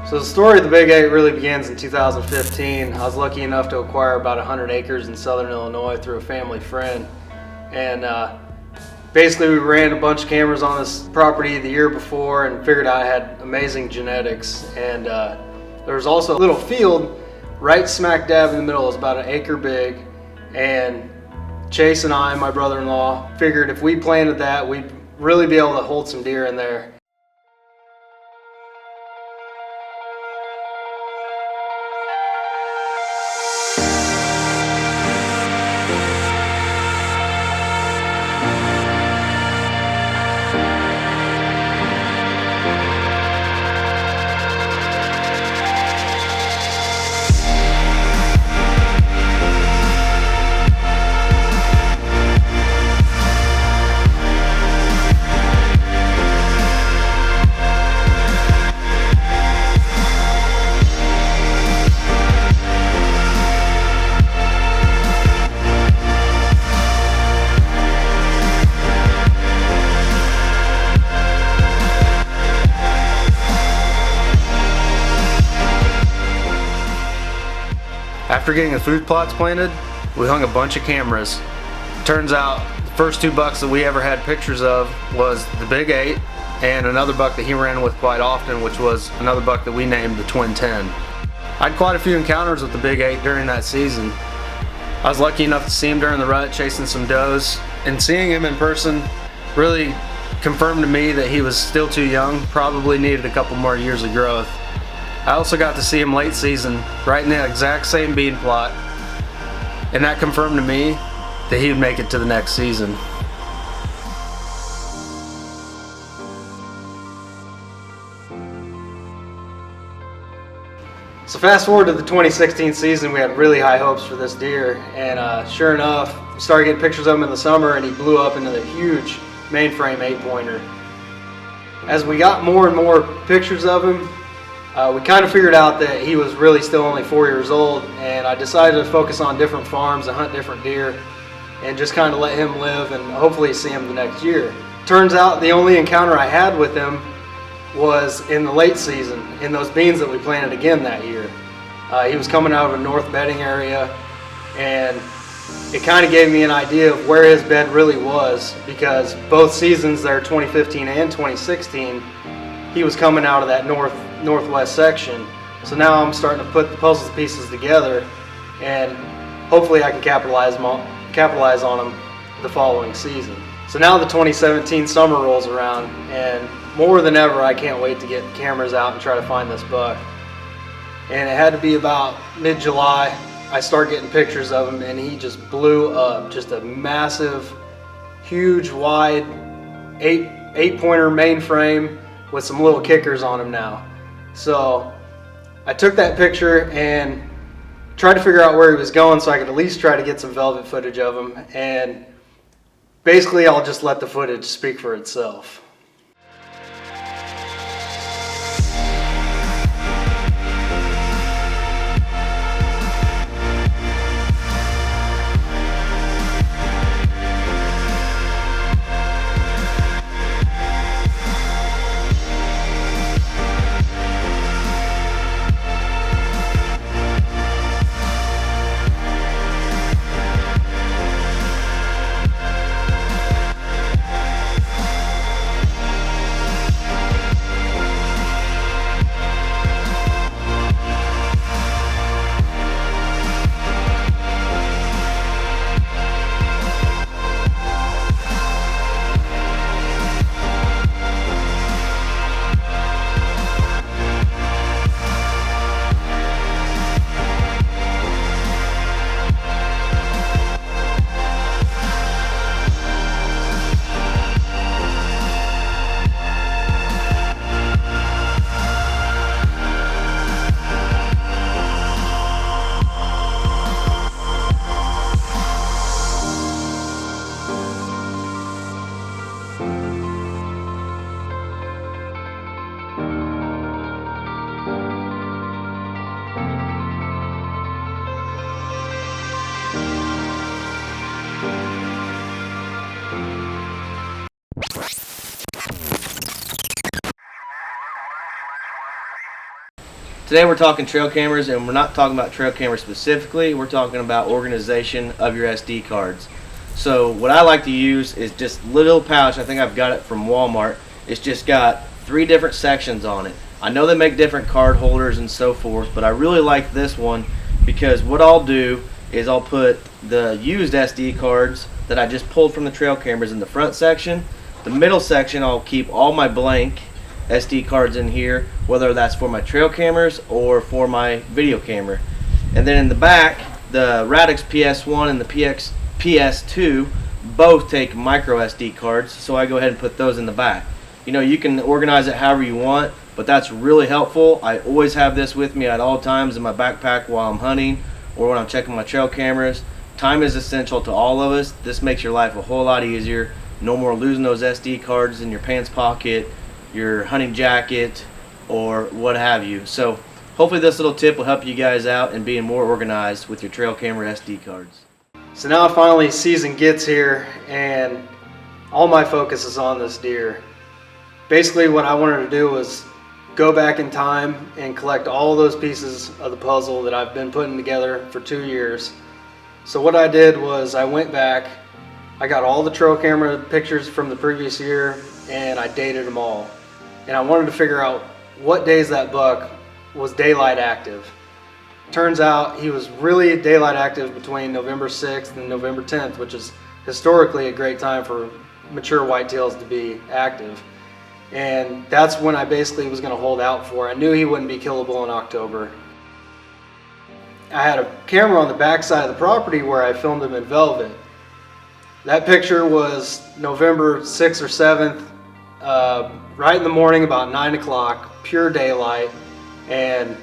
So the story of the Big 8 really begins in 2015. I was lucky enough to acquire about 100 acres in southern Illinois through a family friend. And basically we ran a bunch of cameras on this property the year before and figured I had amazing genetics. And there was also a little field right smack dab in the middle. It was about 1 acre big. And Chase and I, my brother-in-law, figured if we planted that, we'd really be able to hold some deer in there. After getting the food plots planted, we hung a bunch of cameras. Turns out the first 2 bucks that we ever had pictures of was the Big 8 and another buck that he ran with quite often, which was another buck that we named the Twin 10. I had quite a few encounters with the Big 8 during that season. I was lucky enough to see him during the rut chasing some does, and seeing him in person really confirmed to me that he was still too young, probably needed a couple more years of growth. I also got to see him late season, right in the exact same bean plot, and that confirmed to me that he would make it to the next season. So fast forward to the 2016 season, we had really high hopes for this deer, and sure enough, we started getting pictures of him in the summer and he blew up into the huge mainframe 8-pointer. As we got more and more pictures of him, we kind of figured out that he was really still only 4 years old, and I decided to focus on different farms and hunt different deer and just kind of let him live and hopefully see him the next year. Turns out the only encounter I had with him was in the late season, in those beans that we planted again that year. He was coming out of a north bedding area, and it kind of gave me an idea of where his bed really was, because both seasons there, 2015 and 2016, he was coming out of that northwest section. So now I'm starting to put the puzzle pieces together, and hopefully I can capitalize on them the following season. So now the 2017 summer rolls around, and more than ever I can't wait to get cameras out and try to find this buck. And it had to be about mid-July I start getting pictures of him, and he just blew up. Just a massive, huge, wide 8-pointer mainframe with some little kickers on him now. So I took that picture and tried to figure out where he was going so I could at least try to get some velvet footage of him, and basically I'll just let the footage speak for itself. Today we're talking trail cameras, and we're not talking about trail cameras specifically. We're talking about organization of your SD cards. So what I like to use is just little pouch. I think I've got it from Walmart. It's just got 3 different sections on it. I know they make different card holders and so forth, but I really like this one because what I'll do is I'll put the used SD cards that I just pulled from the trail cameras in the front section. The middle section I'll keep all my blank SD cards in here, whether that's for my trail cameras or for my video camera. And then in the back, the Radix PS1 and the PS2 both take micro SD cards, so I go ahead and put those in the back. You know, you can organize it however you want, but that's really helpful. I always have this with me at all times in my backpack while I'm hunting or when I'm checking my trail cameras. Time is essential to all of us. This makes your life a whole lot easier. No more losing those SD cards in your pants pocket, your hunting jacket, or what have you. So hopefully this little tip will help you guys out in being more organized with your trail camera SD cards. So now finally season gets here and all my focus is on this deer. Basically what I wanted to do was go back in time and collect all those pieces of the puzzle that I've been putting together for 2 years. So what I did was I went back, I got all the trail camera pictures from the previous year and I dated them all. And I wanted to figure out what days that buck was daylight active. Turns out he was really daylight active between November 6th and November 10th, which is historically a great time for mature whitetails to be active. And that's when I basically was going to hold out for. I knew he wouldn't be killable in October. I had a camera on the back side of the property where I filmed him in velvet. That picture was November 6th or 7th. Right in the morning about 9 o'clock, pure daylight, and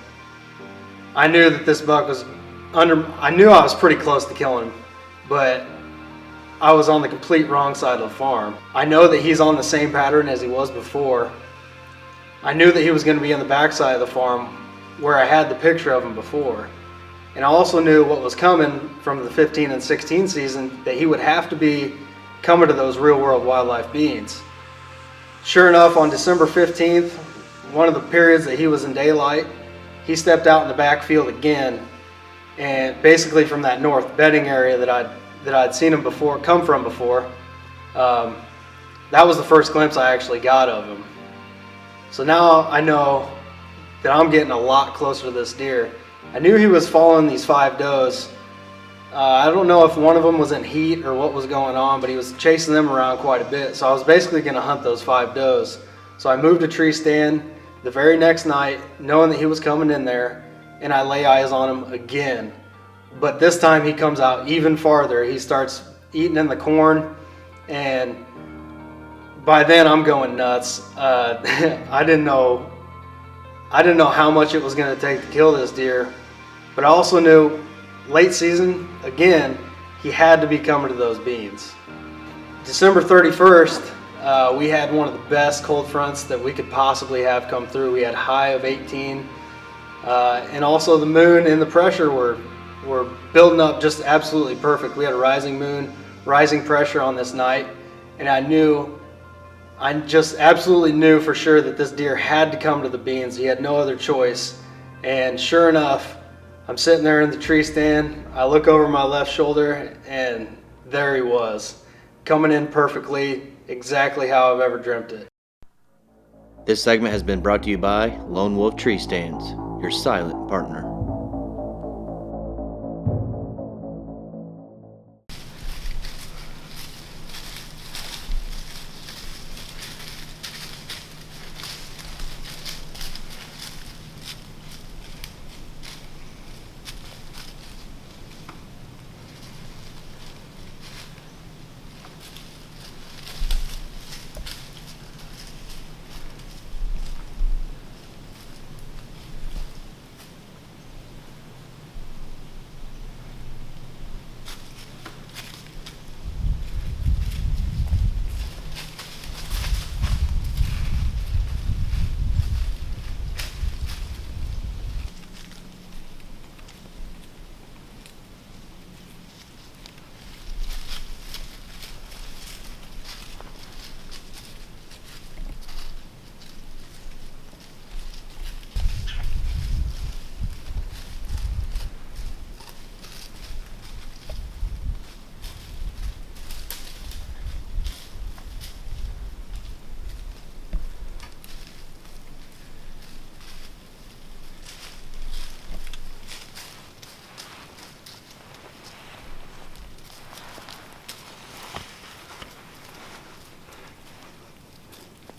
I knew that this buck was I knew I was pretty close to killing him, but I was on the complete wrong side of the farm. I know that he's on the same pattern as he was before. I knew that he was going to be on the back side of the farm where I had the picture of him before. And I also knew what was coming from the 15 and 16 season, that he would have to be coming to those real world wildlife beings. Sure enough, on December 15th, one of the periods that he was in daylight, he stepped out in the backfield again, and basically from that north bedding area that I'd seen him before, come from before. That was the first glimpse I actually got of him. So now I know that I'm getting a lot closer to this deer. I knew he was following these 5 does. I don't know if one of them was in heat or what was going on, but he was chasing them around quite a bit. So I was basically going to hunt those 5 does. So I moved a tree stand the very next night, knowing that he was coming in there, and I lay eyes on him again. But this time he comes out even farther. He starts eating in the corn, and by then I'm going nuts. I didn't know how much it was going to take to kill this deer, but I also knew late season, again, he had to be coming to those beans. December 31st, we had one of the best cold fronts that we could possibly have come through. We had high of 18, and also the moon and the pressure were building up just absolutely perfect. We had a rising moon, rising pressure on this night, and I just absolutely knew for sure that this deer had to come to the beans. He had no other choice. And sure enough, I'm sitting there in the tree stand. I look over my left shoulder, and there he was, coming in perfectly, exactly how I've ever dreamt it. This segment has been brought to you by Lone Wolf Tree Stands, your silent partner.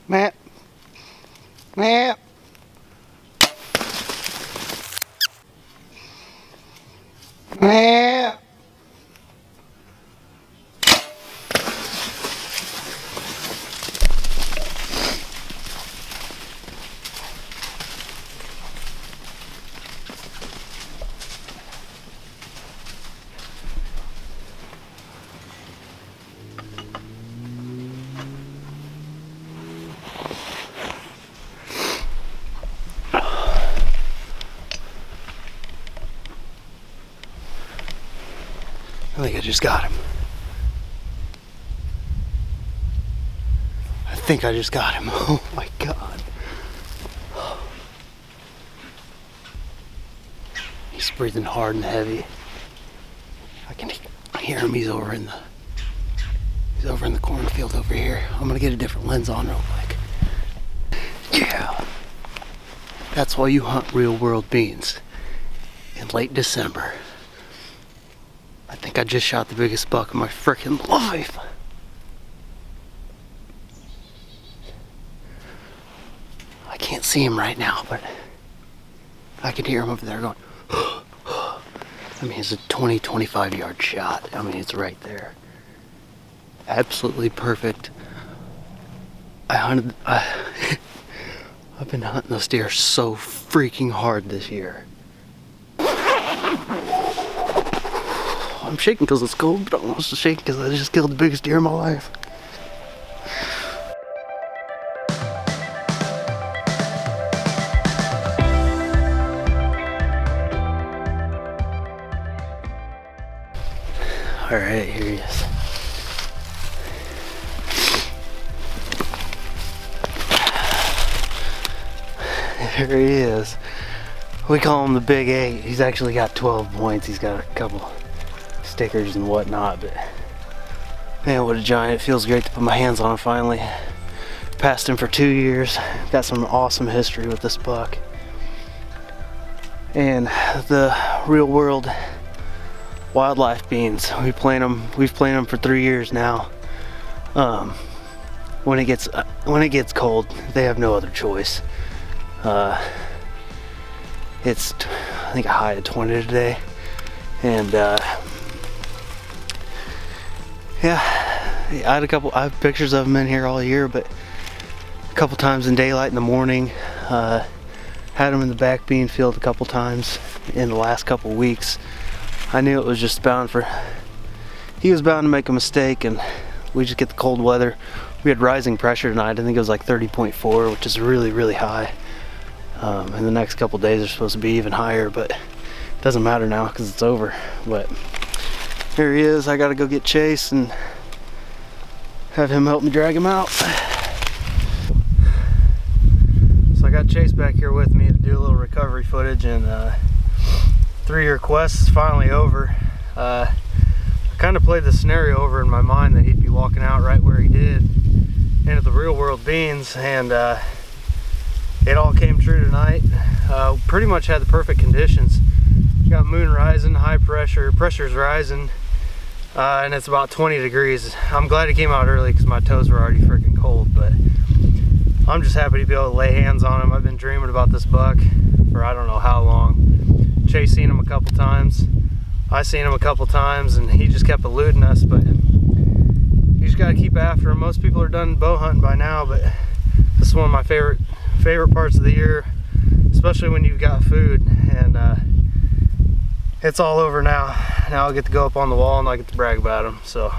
Matt. Matt. Matt. I think I just got him. I think I just got him. Oh my God. He's breathing hard and heavy. I can hear him. He's over in the cornfield over here. I'm gonna get a different lens on real quick. Yeah. That's why you hunt real world beans in late December. I think I just shot the biggest buck of my freaking life. I can't see him right now, but I can hear him over there going. I mean, it's a 20-25 yard shot. I mean, it's right there. Absolutely perfect. I've been hunting those deer so freaking hard this year. I'm shaking because it's cold, but I'm also shaking because I just killed the biggest deer in my life. All right, here he is. Here he is. We call him the Big 8. He's actually got 12 points. He's got a couple stickers and whatnot, but man, what a giant. It feels great to put my hands on him finally. Passed him for 2 years. Got some awesome history with this buck. And the real world wildlife beans, we've planted them for 3 years now. When it gets cold, they have no other choice. It's I think a high of 20 today, and yeah, I have pictures of them in here all year, but a couple times in daylight in the morning. Had them in the back bean field a couple times in the last couple weeks. I knew it was just he was bound to make a mistake, and we just get the cold weather. We had rising pressure tonight. I think it was like 30.4, which is really, really high. And the next couple days are supposed to be even higher, but it doesn't matter now because it's over. But here he is. I gotta go get Chase and have him help me drag him out. So I got Chase back here with me to do a little recovery footage, and 3-year quest is finally over. I kind of played the scenario over in my mind that he'd be walking out right where he did into the real world beans, and it all came true tonight. Pretty much had the perfect conditions. Got moon rising, high pressure, pressure's rising, and it's about 20 degrees. I'm glad it came out early because my toes were already freaking cold, but I'm just happy to be able to lay hands on him. I've been dreaming about this buck for I don't know how long. Chase seen him a couple times. I seen him a couple times, and he just kept eluding us, but you just gotta keep after him. Most people are done bow hunting by now, but this is one of my favorite parts of the year, especially when you've got food, and it's all over now. Now I'll get to go up on the wall and I get to brag about them. So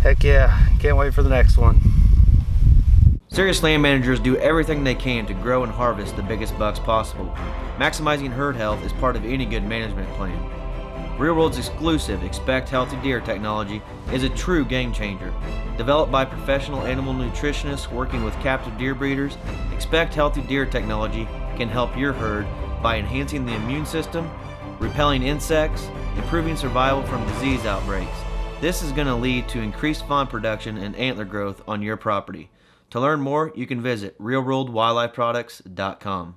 heck yeah, can't wait for the next one. Serious land managers do everything they can to grow and harvest the biggest bucks possible. Maximizing herd health is part of any good management plan. Real World's exclusive Expect Healthy Deer technology is a true game changer. Developed by professional animal nutritionists working with captive deer breeders, Expect Healthy Deer technology can help your herd by enhancing the immune system, repelling insects, improving survival from disease outbreaks. This is going to lead to increased fawn production and antler growth on your property. To learn more, you can visit realworldwildlifeproducts.com.